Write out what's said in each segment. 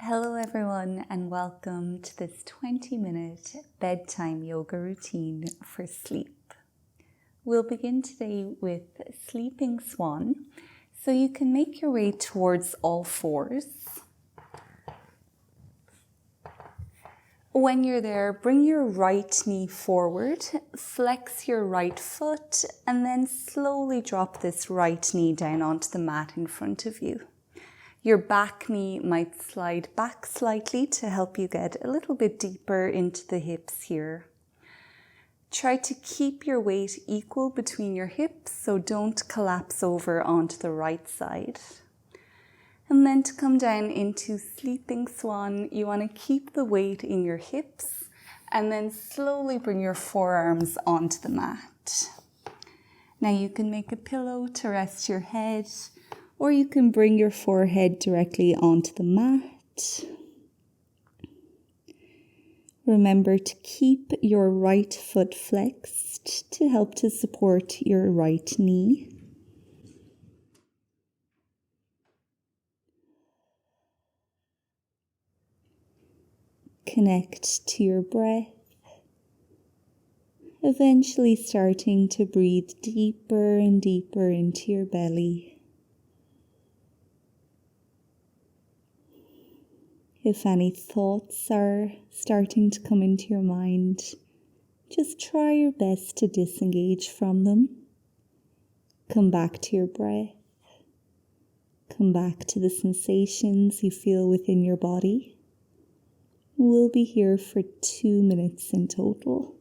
Hello everyone and welcome to this 20-minute bedtime yoga routine for sleep. We'll begin today with Sleeping Swan, so you can make your way towards all fours. When you're there, bring your right knee forward, flex your right foot, and then slowly drop this right knee down onto the mat in front of you. Your back knee might slide back slightly to help you get a little bit deeper into the hips here. Try to keep your weight equal between your hips, so don't collapse over onto the right side. And then to come down into Sleeping Swan, you want to keep the weight in your hips and then slowly bring your forearms onto the mat. Now you can make a pillow to rest your head, or you can bring your forehead directly onto the mat. Remember to keep your right foot flexed to help to support your right knee. Connect to your breath, eventually starting to breathe deeper and deeper into your belly. If any thoughts are starting to come into your mind, just try your best to disengage from them. Come back to your breath. Come back to the sensations you feel within your body. We'll be here for 2 minutes in total.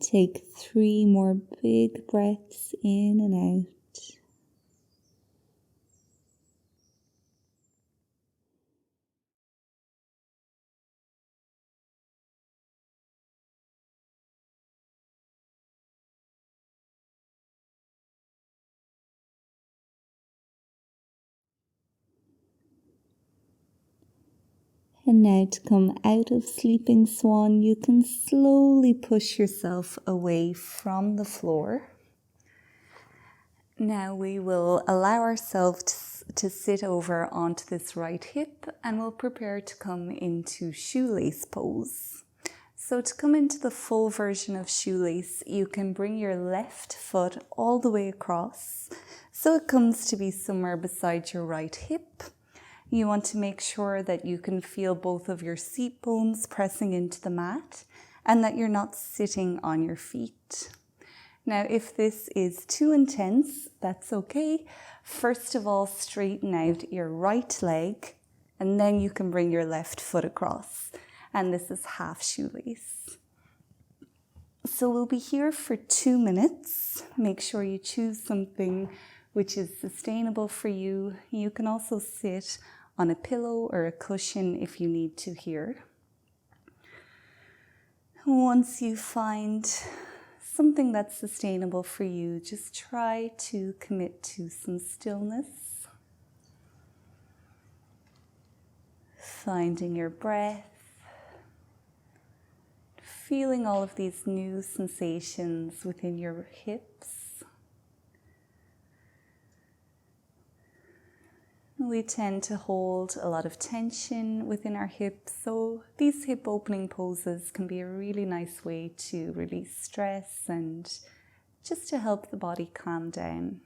Take 3 more big breaths in and out. And now to come out of Sleeping Swan, you can slowly push yourself away from the floor. Now we will allow ourselves to sit over onto this right hip, and we'll prepare to come into Shoelace Pose. So to come into the full version of Shoelace, you can bring your left foot all the way across, so it comes to be somewhere beside your right hip. You want to make sure that you can feel both of your seat bones pressing into the mat and that you're not sitting on your feet. Now, if this is too intense, that's okay. First of all, straighten out your right leg and then you can bring your left foot across. And this is half shoelace. So we'll be here for 2 minutes. Make sure you choose something which is sustainable for you. You can also sit on a pillow or a cushion if you need to here. Once you find something that's sustainable for you, just try to commit to some stillness. Finding your breath. Feeling all of these new sensations within your hips. We tend to hold a lot of tension within our hips, so these hip opening poses can be a really nice way to release stress and just to help the body calm down.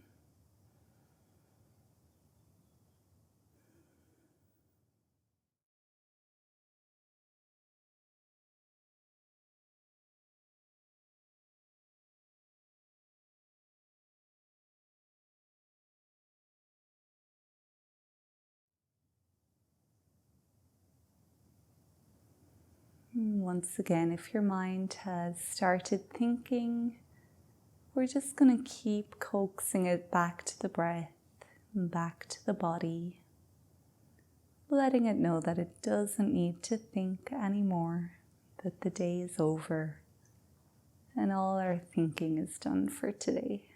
once again, if your mind has started thinking, we're just going to keep coaxing it back to the breath and back to the body, letting it know that it doesn't need to think anymore, that the day is over and all our thinking is done for today.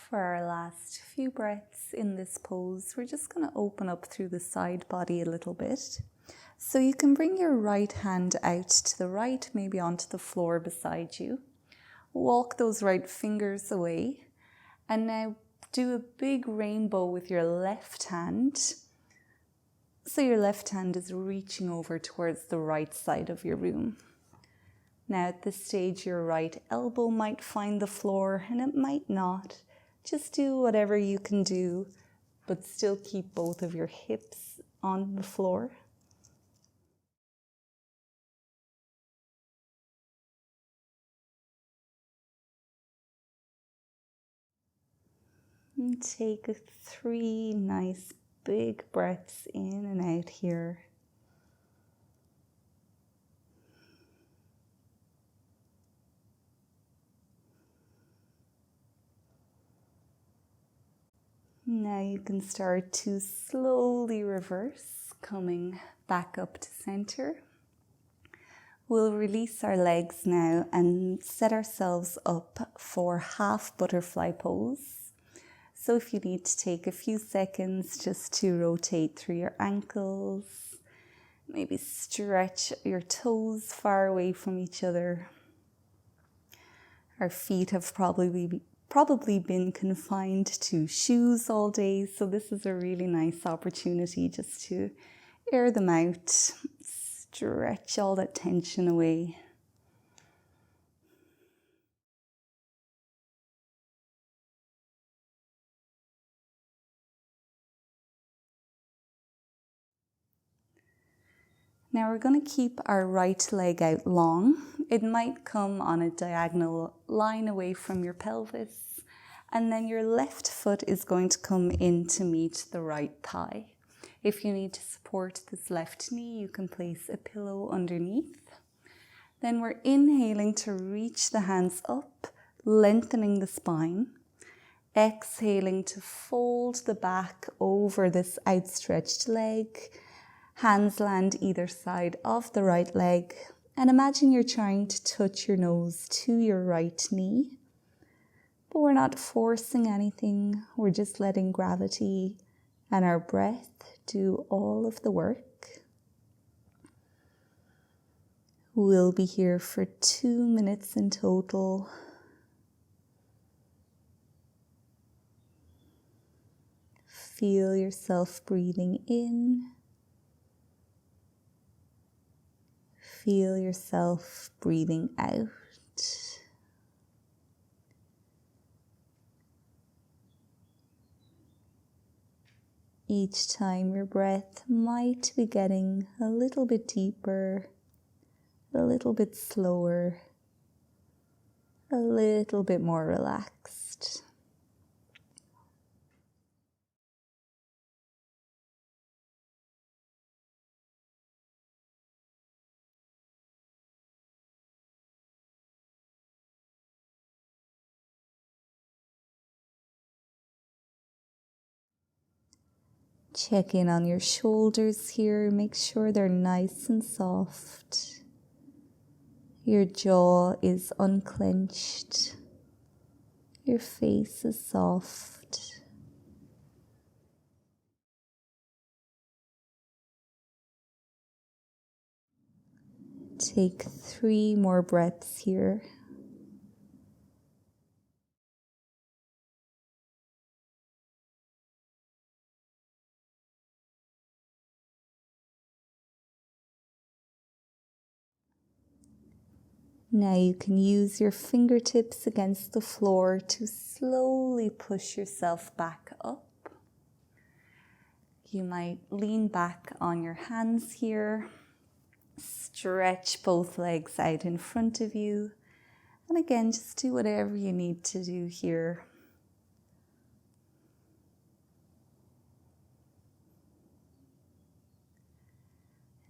For our last few breaths in this pose, we're just going to open up through the side body a little bit. So you can bring your right hand out to the right, maybe onto the floor beside you. Walk those right fingers away. And now do a big rainbow with your left hand. So your left hand is reaching over towards the right side of your room. Now at this stage, your right elbow might find the floor and it might not. Just do whatever you can do, but still keep both of your hips on the floor. And take 3 nice big breaths in and out here. Now you can start to slowly reverse, coming back up to center. We'll release our legs now and set ourselves up for half butterfly pose. So if you need to take a few seconds just to rotate through your ankles, maybe stretch your toes far away from each other. Our feet have probably been confined to shoes all day, so this is a really nice opportunity just to air them out, stretch all that tension away. Now we're going to keep our right leg out long. It might come on a diagonal line away from your pelvis, and then your left foot is going to come in to meet the right thigh. If you need to support this left knee, you can place a pillow underneath. Then we're inhaling to reach the hands up, lengthening the spine. Exhaling to fold the back over this outstretched leg. Hands land either side of the right leg, and imagine you're trying to touch your nose to your right knee. But we're not forcing anything, we're just letting gravity and our breath do all of the work. We'll be here for 2 minutes in total. Feel yourself breathing in. Feel yourself breathing out. Each time your breath might be getting a little bit deeper, a little bit slower, a little bit more relaxed. Check in on your shoulders here. Make sure they're nice and soft. Your jaw is unclenched. Your face is soft. Take 3 more breaths here. Now you can use your fingertips against the floor to slowly push yourself back up. You might lean back on your hands here, stretch both legs out in front of you, and again, just do whatever you need to do here.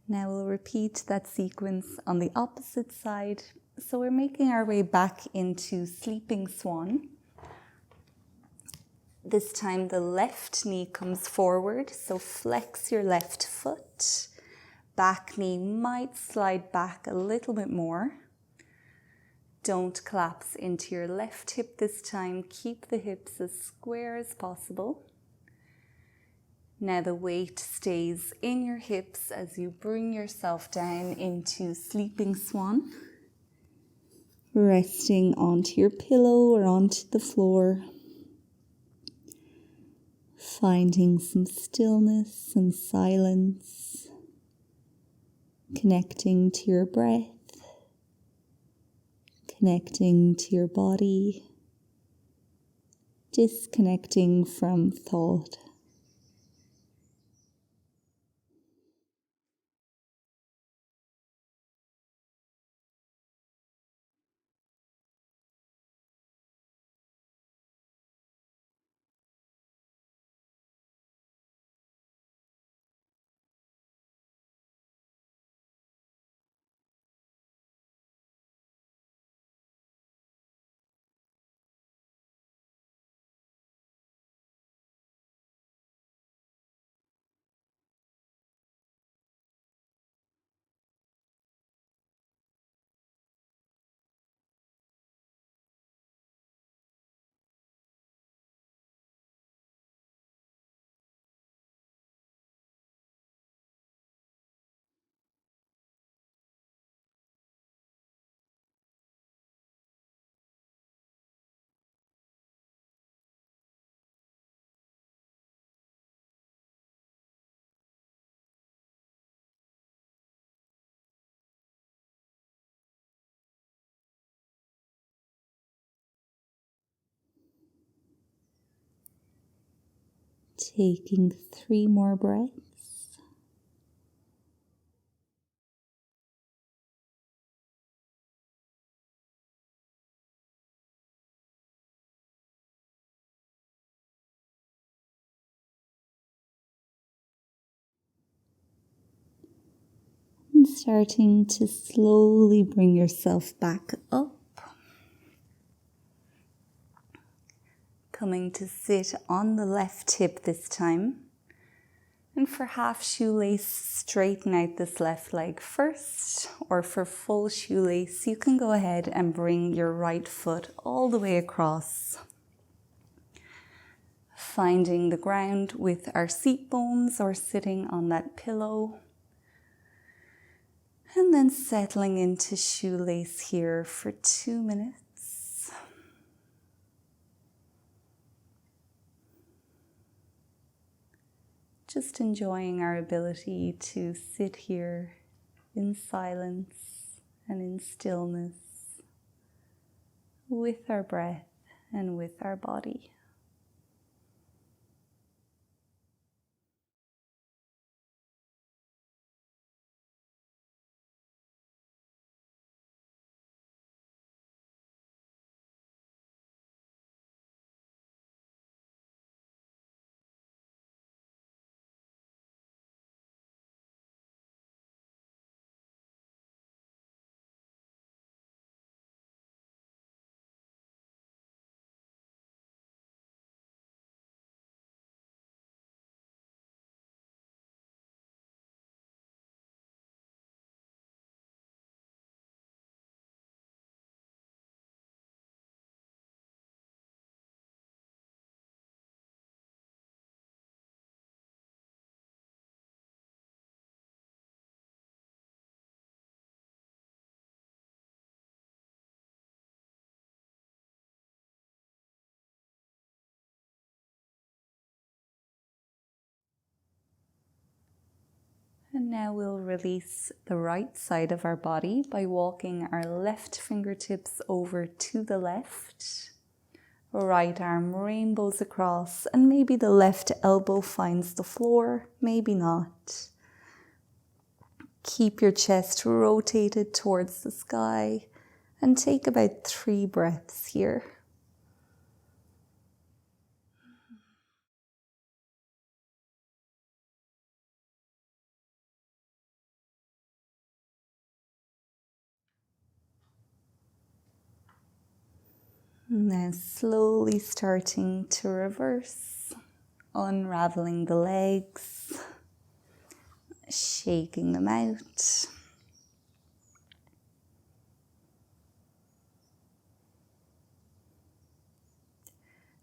Now we'll repeat that sequence on the opposite side. So we're making our way back into Sleeping Swan. This time the left knee comes forward, so flex your left foot. Back knee might slide back a little bit more. Don't collapse into your left hip this time. Keep the hips as square as possible. Now the weight stays in your hips as you bring yourself down into Sleeping Swan. Resting onto your pillow or onto the floor. Finding some stillness and silence. Connecting to your breath. Connecting to your body. Disconnecting from thought. Taking 3 more breaths. And starting to slowly bring yourself back up. Coming to sit on the left hip this time. And for half shoelace, straighten out this left leg first. Or for full shoelace, you can go ahead and bring your right foot all the way across. Finding the ground with our seat bones or sitting on that pillow. And then settling into shoelace here for 2 minutes. Just enjoying our ability to sit here in silence and in stillness with our breath and with our body. And now we'll release the right side of our body by walking our left fingertips over to the left. Right arm rainbows across, and maybe the left elbow finds the floor, maybe not. Keep your chest rotated towards the sky and take about 3 breaths here. Now slowly starting to reverse, unraveling the legs, shaking them out.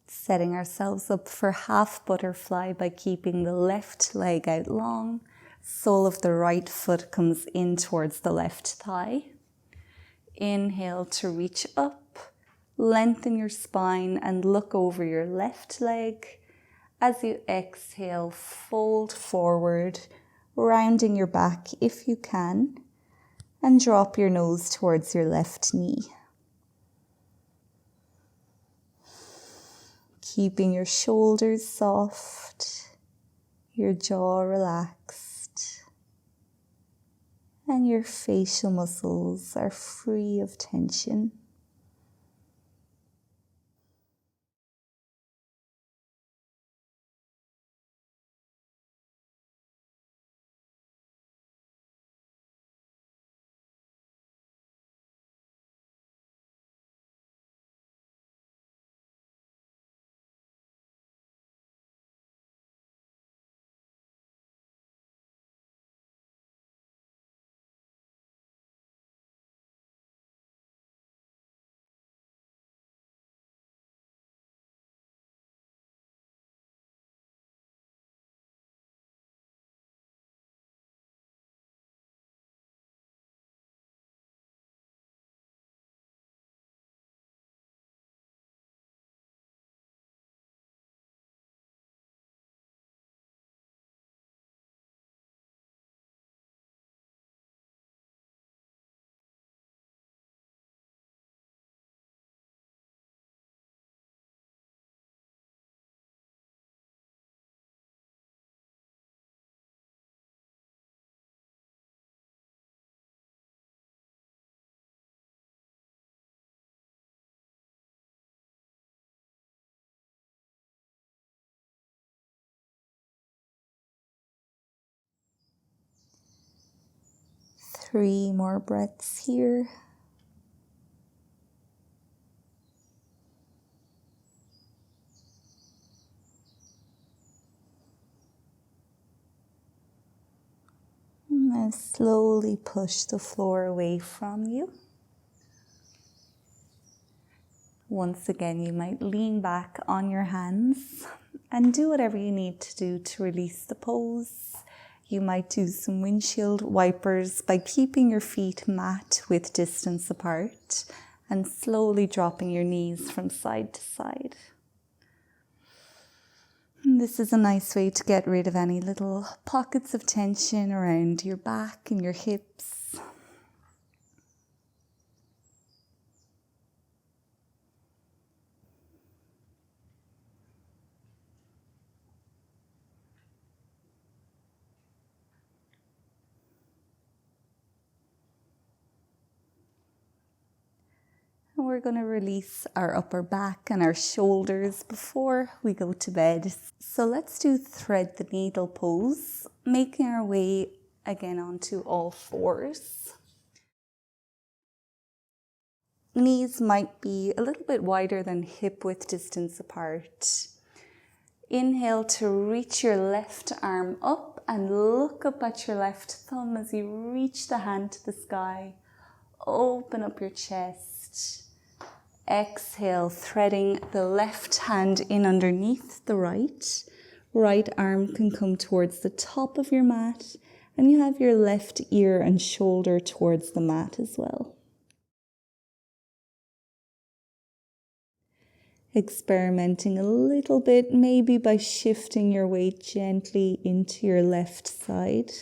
Setting ourselves up for half butterfly by keeping the left leg out long. Sole of the right foot comes in towards the left thigh. Inhale to reach up. Lengthen your spine and look over your left leg. As you exhale, fold forward, rounding your back if you can, and drop your nose towards your left knee. Keeping your shoulders soft, your jaw relaxed, and your facial muscles are free of tension. Three more breaths here. Now slowly push the floor away from you. Once again, you might lean back on your hands and do whatever you need to do to release the pose. You might do some windshield wipers by keeping your feet mat width distance apart and slowly dropping your knees from side to side. And this is a nice way to get rid of any little pockets of tension around your back and your hips. And we're going to release our upper back and our shoulders before we go to bed. So let's do thread the needle pose, making our way again onto all fours. Knees might be a little bit wider than hip width distance apart. Inhale to reach your left arm up and look up at your left thumb as you reach the hand to the sky. Open up your chest. Exhale, threading the left hand in underneath the right. Right arm can come towards the top of your mat, and you have your left ear and shoulder towards the mat as well. Experimenting a little bit, maybe by shifting your weight gently into your left side.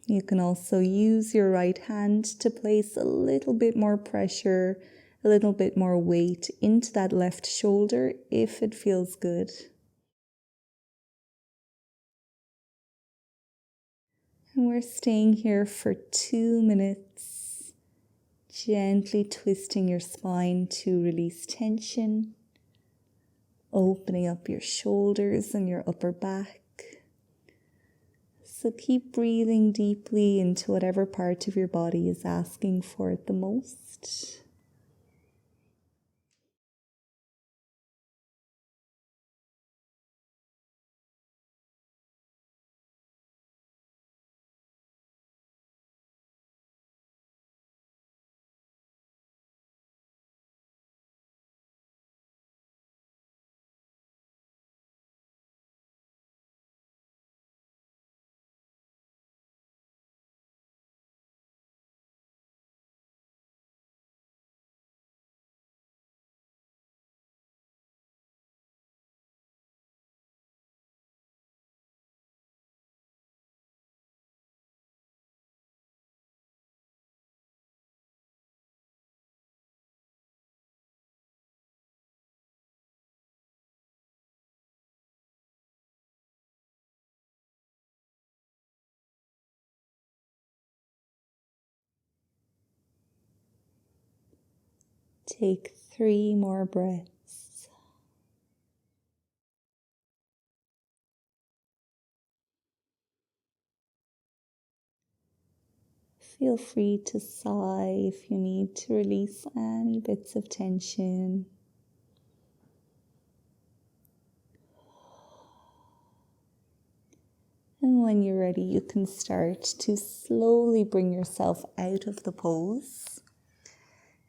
You can also use your right hand to place a little bit more pressure, a little bit more weight into that left shoulder if it feels good. And we're staying here for 2 minutes, gently twisting your spine to release tension, opening up your shoulders and your upper back. So keep breathing deeply into whatever part of your body is asking for it the most. Take 3 more breaths. Feel free to sigh if you need to release any bits of tension. And when you're ready, you can start to slowly bring yourself out of the pose,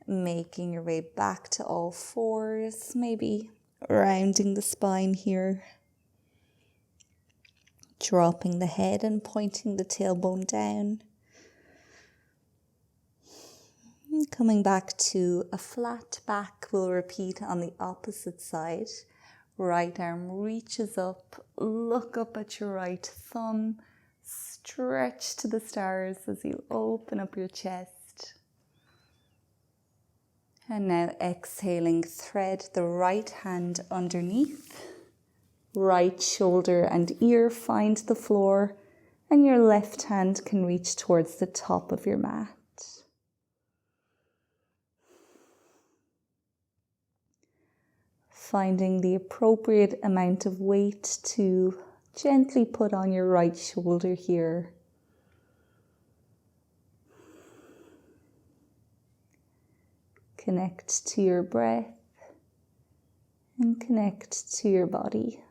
making your way back to all fours, maybe rounding the spine here, dropping the head and pointing the tailbone down. And coming back to a flat back, we'll repeat on the opposite side. Right arm reaches up, look up at your right thumb, stretch to the stars as you open up your chest. And now exhaling, thread the right hand underneath, right shoulder and ear find the floor, and your left hand can reach towards the top of your mat. Finding the appropriate amount of weight to gently put on your right shoulder here. Connect to your breath and connect to your body.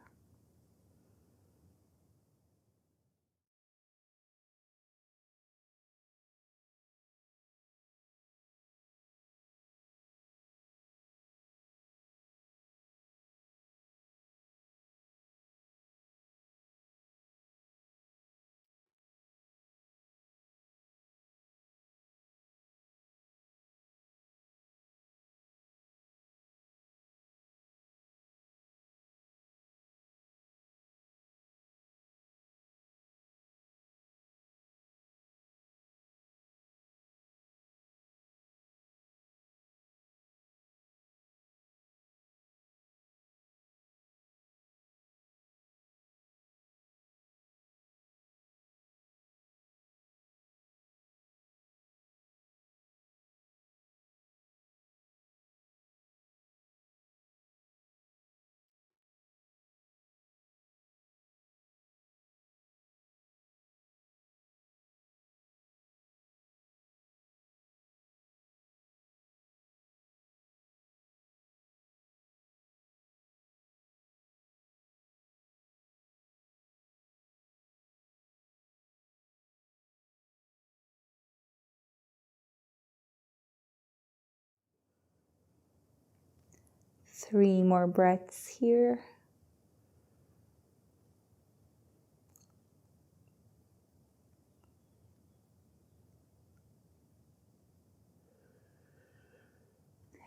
Three more breaths here.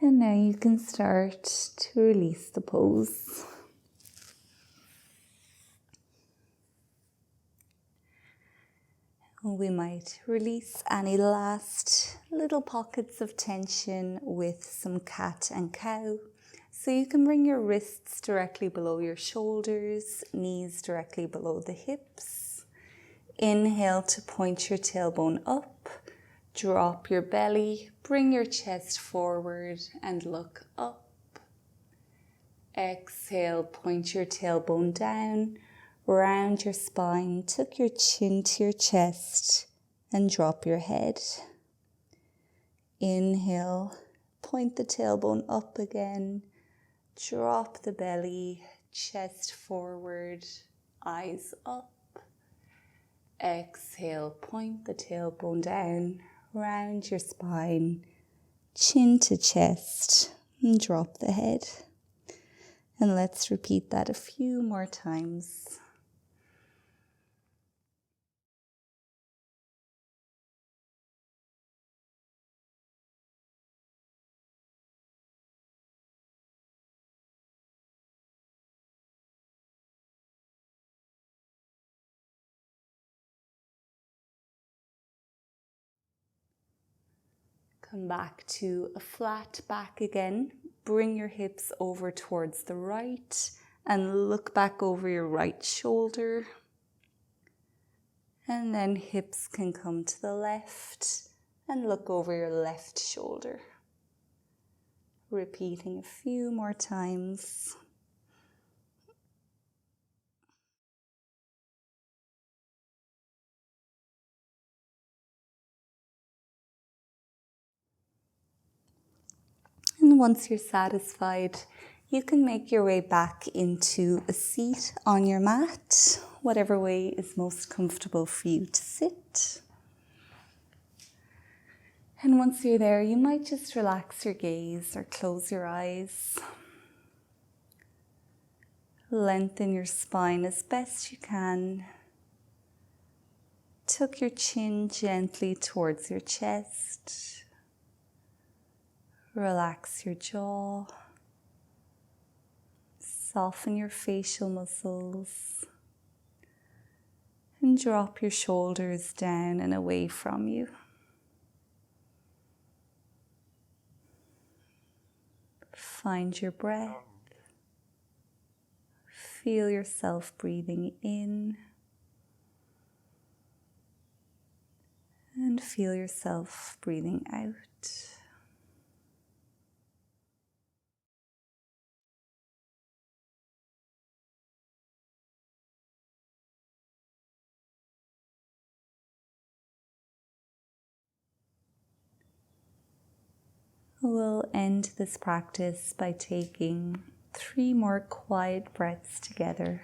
And now you can start to release the pose. We might release any last little pockets of tension with some cat and cow. So you can bring your wrists directly below your shoulders, knees directly below the hips. Inhale to point your tailbone up. Drop your belly, bring your chest forward and look up. Exhale, point your tailbone down, round your spine, tuck your chin to your chest and drop your head. Inhale, point the tailbone up again, drop the belly, chest forward, eyes up. Exhale, point the tailbone down, round your spine, chin to chest, and drop the head. And let's repeat that a few more times. Come back to a flat back again. Bring your hips over towards the right and look back over your right shoulder. And then hips can come to the left and look over your left shoulder. Repeating a few more times. And once you're satisfied, you can make your way back into a seat on your mat, whatever way is most comfortable for you to sit. And once you're there, you might just relax your gaze or close your eyes. Lengthen your spine as best you can. Tuck your chin gently towards your chest. Relax your jaw. Soften your facial muscles. And drop your shoulders down and away from you. Find your breath. Feel yourself breathing in. And feel yourself breathing out. We'll end this practice by taking 3 more quiet breaths together.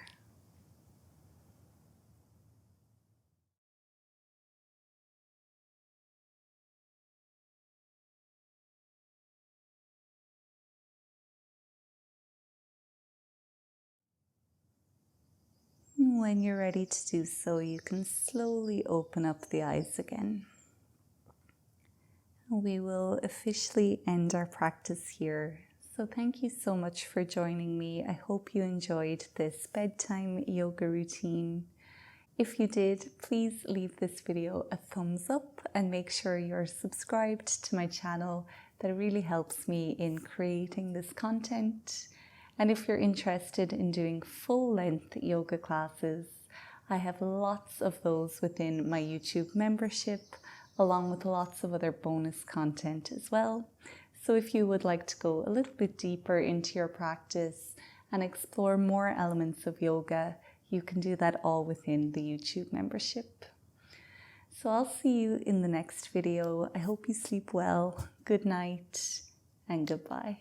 When you're ready to do so, you can slowly open up the eyes again. We will officially end our practice here. So thank you so much for joining me. I hope you enjoyed this bedtime yoga routine. If you did, please leave this video a thumbs up and make sure you're subscribed to my channel. That really helps me in creating this content. And if you're interested in doing full-length yoga classes, I have lots of those within my YouTube membership, along with lots of other bonus content as well. So if you would like to go a little bit deeper into your practice and explore more elements of yoga, you can do that all within the YouTube membership. So I'll see you in the next video. I hope you sleep well. Good night and goodbye.